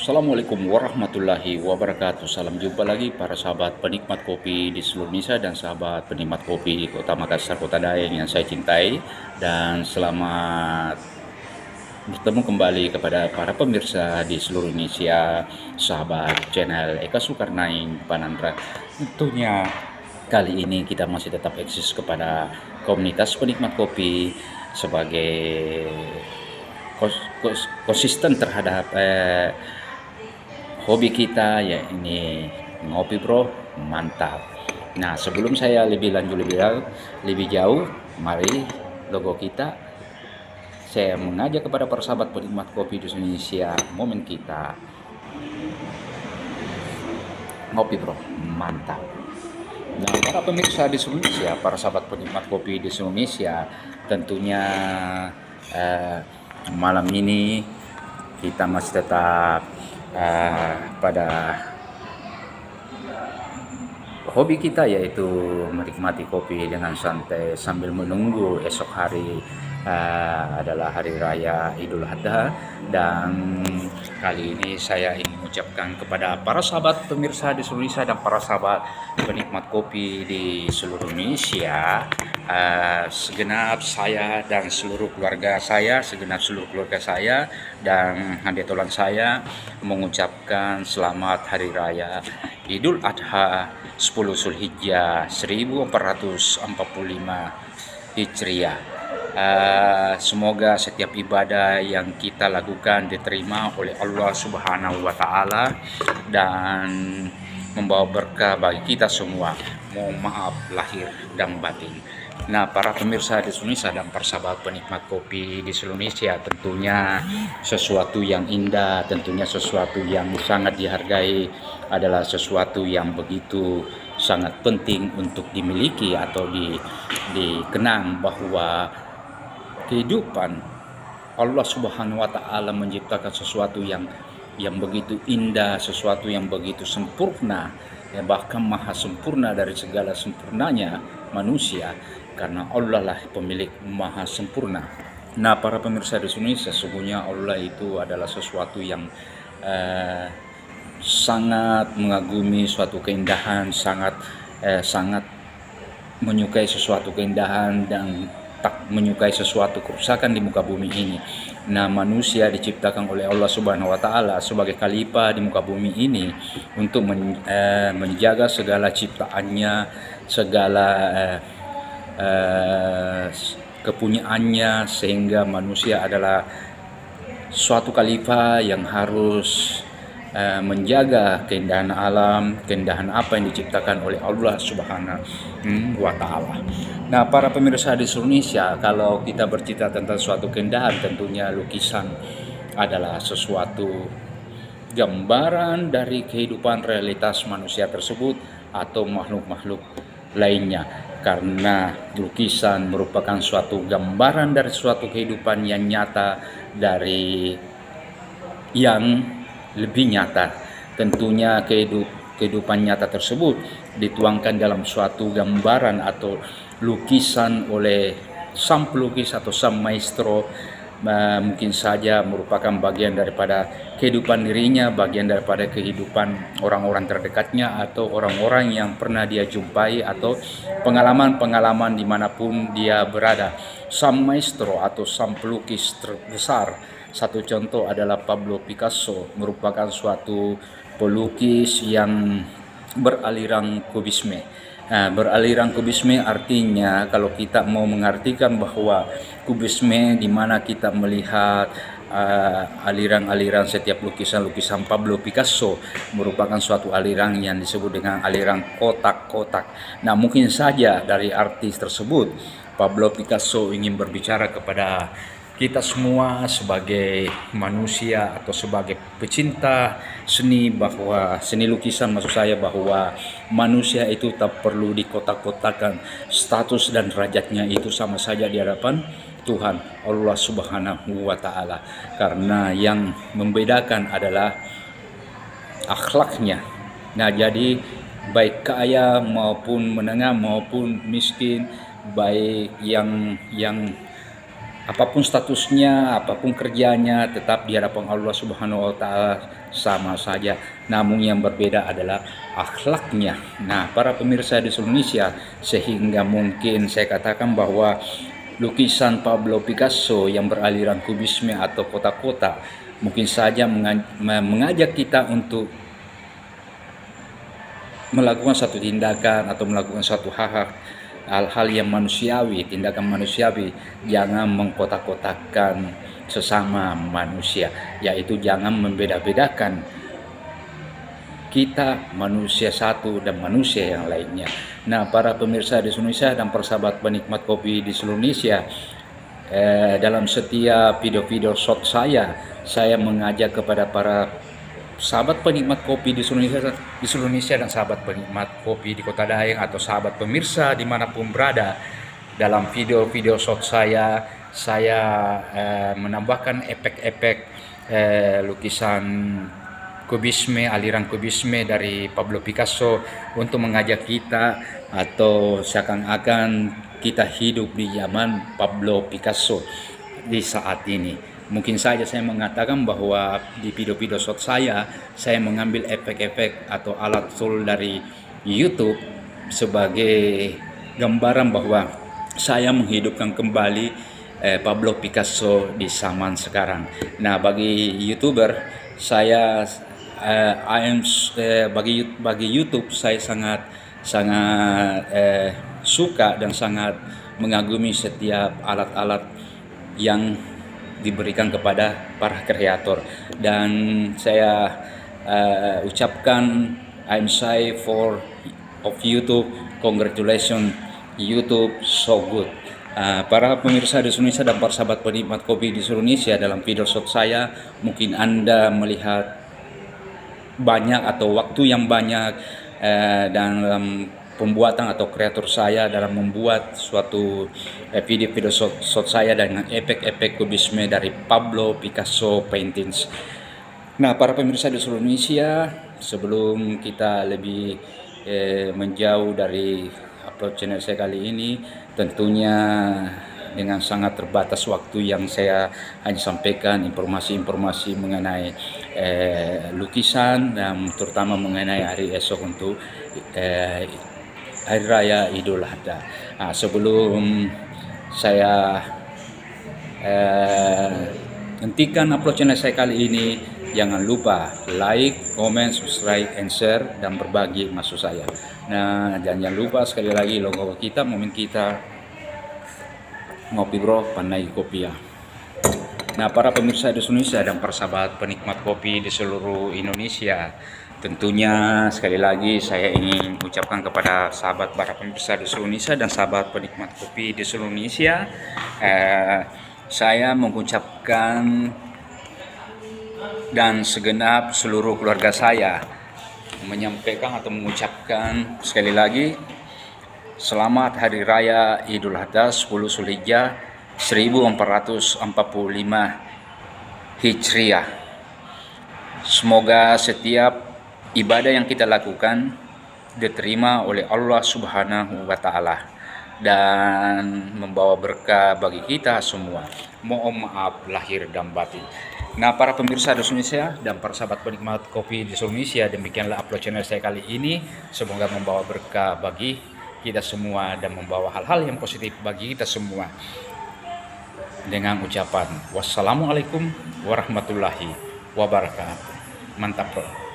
Assalamualaikum warahmatullahi wabarakatuh. Salam jumpa lagi para sahabat penikmat kopi di seluruh Indonesia dan sahabat penikmat kopi di Kota Makassar, Kota Daeng yang saya cintai. Dan selamat bertemu kembali kepada para pemirsa di seluruh Indonesia, sahabat channel Eka Sukarnain Panandra. Tentunya kali ini kita masih tetap eksis kepada komunitas penikmat kopi sebagai konsisten terhadap hobi kita, ya ini ngopi bro, mantap. Nah, sebelum saya lebih jauh, mari logo kita, saya mengajak kepada para sahabat penikmat kopi di Indonesia, momen kita ngopi bro, mantap. Nah, para pemirsa di seluruh Indonesia, para sahabat penikmat kopi di seluruh Indonesia, tentunya malam ini kita masih tetap pada hobi kita, yaitu menikmati kopi dengan santai sambil menunggu esok hari adalah hari raya Idul Adha. Dan kali ini saya ingin mengucapkan kepada para sahabat pemirsa di seluruh Indonesia dan para sahabat penikmat kopi di seluruh Indonesia, segenap saya dan seluruh keluarga saya, dan handetolan saya mengucapkan selamat hari raya Idul Adha 10 Zulhijjah 1445 Hijriah. Semoga setiap ibadah yang kita lakukan diterima oleh Allah Subhanahu wa Ta'ala dan membawa berkah bagi kita semua. Mohon maaf lahir dan batin. Nah, para pemirsa di Indonesia dan para sahabat penikmat kopi di seluruh Indonesia, tentunya sesuatu yang indah, tentunya sesuatu yang sangat dihargai adalah sesuatu yang begitu sangat penting untuk dimiliki atau dikenang, bahwa kehidupan Allah Subhanahu wa Ta'ala menciptakan sesuatu yang begitu indah, sesuatu yang begitu sempurna, ya, bahkan maha sempurna dari segala sempurnanya manusia, karena Allah lah pemilik maha sempurna. Nah, para pemirsa di sini, sesungguhnya Allah itu adalah sesuatu yang sangat mengagumi, suatu keindahan, sangat menyukai sesuatu keindahan dan tak menyukai sesuatu kerusakan di muka bumi ini. Nah, manusia diciptakan oleh Allah Subhanahu wa Ta'ala sebagai khalifah di muka bumi ini untuk menjaga segala ciptaannya, segala kepunyaannya, sehingga manusia adalah suatu khalifah yang harus menjaga keindahan alam, keindahan apa yang diciptakan oleh Allah Subhanahu wa Ta'ala. Nah, para pemirsa di seluruh Indonesia, kalau kita bercerita tentang suatu keindahan, tentunya lukisan adalah sesuatu gambaran dari kehidupan realitas manusia tersebut atau makhluk-makhluk lainnya, karena lukisan merupakan suatu gambaran dari suatu kehidupan yang nyata, dari yang lebih nyata. Tentunya kehidupan nyata tersebut dituangkan dalam suatu gambaran atau lukisan oleh sang pelukis atau sang maestro. Mungkin saja merupakan bagian daripada kehidupan dirinya, bagian daripada kehidupan orang-orang terdekatnya atau orang-orang yang pernah dia jumpai, atau pengalaman-pengalaman dimanapun dia berada. Sang maestro atau sang pelukis terbesar, satu contoh adalah Pablo Picasso, merupakan suatu pelukis yang beraliran kubisme. Nah, beraliran kubisme artinya, kalau kita mau mengartikan bahwa kubisme di mana kita melihat aliran-aliran setiap lukisan-lukisan Pablo Picasso merupakan suatu aliran yang disebut dengan aliran kotak-kotak. Nah, mungkin saja dari artis tersebut Pablo Picasso ingin berbicara kepada kita semua sebagai manusia atau sebagai pecinta seni, bahwa seni lukisan maksud saya, bahwa manusia itu tak perlu dikotak-kotakan. Status dan derajatnya itu sama saja di hadapan Tuhan Allah Subhanahu wa Ta'ala, karena yang membedakan adalah akhlaknya. Nah, jadi baik kaya maupun menengah maupun miskin, baik yang apapun statusnya, apapun kerjanya, tetap di hadapan Allah Subhanahu wa taala sama saja. Namun yang berbeda adalah akhlaknya. Nah, para pemirsa di seluruh Indonesia, sehingga mungkin saya katakan bahwa lukisan Pablo Picasso yang beraliran kubisme atau kotak-kotak mungkin saja mengajak kita untuk melakukan satu tindakan atau melakukan satu hal-hal yang manusiawi, tindakan manusiawi. Jangan mengkotak-kotakkan sesama manusia, yaitu jangan membeda-bedakan kita manusia satu dan manusia yang lainnya. Nah, para pemirsa di Indonesia dan persahabat penikmat kopi di seluruh Indonesia, dalam setiap video-video shot saya mengajak kepada para sahabat penikmat kopi di seluruh Indonesia dan sahabat penikmat kopi di Kota Daeng atau sahabat pemirsa dimanapun berada, dalam video-video shot saya menambahkan efek-efek lukisan kubisme, aliran kubisme dari Pablo Picasso untuk mengajak kita atau seakan-akan kita hidup di zaman Pablo Picasso di saat ini. Mungkin saja saya mengatakan bahwa di video-video shot saya mengambil efek-efek atau alat tool dari YouTube sebagai gambaran bahwa saya menghidupkan kembali Pablo Picasso di zaman sekarang. Nah, bagi YouTuber saya bagi YouTube saya sangat suka dan sangat mengagumi setiap alat-alat yang diberikan kepada para kreator, dan saya ucapkan I'm shy for of YouTube, congratulations YouTube, so good. Para pemirsa di Indonesia dan para sahabat penikmat kopi di seluruh Indonesia, dalam video shot saya mungkin Anda melihat banyak atau waktu yang banyak dalam pembuatan atau kreator saya dalam membuat suatu video-video shot saya dengan efek-efek kubisme dari Pablo Picasso paintings. Nah, para pemirsa di seluruh Indonesia, sebelum kita lebih menjauh dari upload channel saya kali ini, tentunya dengan sangat terbatas waktu yang saya hanya sampaikan informasi-informasi mengenai lukisan dan terutama mengenai hari esok untuk Hari Raya Idul Adha. Nah, sebelum saya hentikan upload channel saya kali ini, jangan lupa like, comment, subscribe, and share, dan berbagi maksud saya. Nah, dan jangan lupa sekali lagi logo kita, momen kita, ngopi bro, pandai kopi ya. Nah, para pemirsa di Indonesia dan persahabat penikmat kopi di seluruh Indonesia, tentunya sekali lagi saya ingin ucapkan kepada sahabat para pemirsa di seluruh Indonesia dan sahabat penikmat kopi di seluruh Indonesia, saya mengucapkan dan segenap seluruh keluarga saya menyampaikan atau mengucapkan sekali lagi selamat Hari Raya Idul Adha 10 Zulhijjah 1445 Hijriah. Semoga setiap ibadah yang kita lakukan diterima oleh Allah Subhanahu wa taala dan membawa berkah bagi kita semua. Mohon maaf lahir dan batin. Nah, para pemirsa di Indonesia dan para sahabat penikmat kopi di seluruh Indonesia, demikianlah upload channel saya kali ini. Semoga membawa berkah bagi kita semua dan membawa hal-hal yang positif bagi kita semua. Dengan ucapan wassalamualaikum warahmatullahi wabarakatuh. Mantap bro.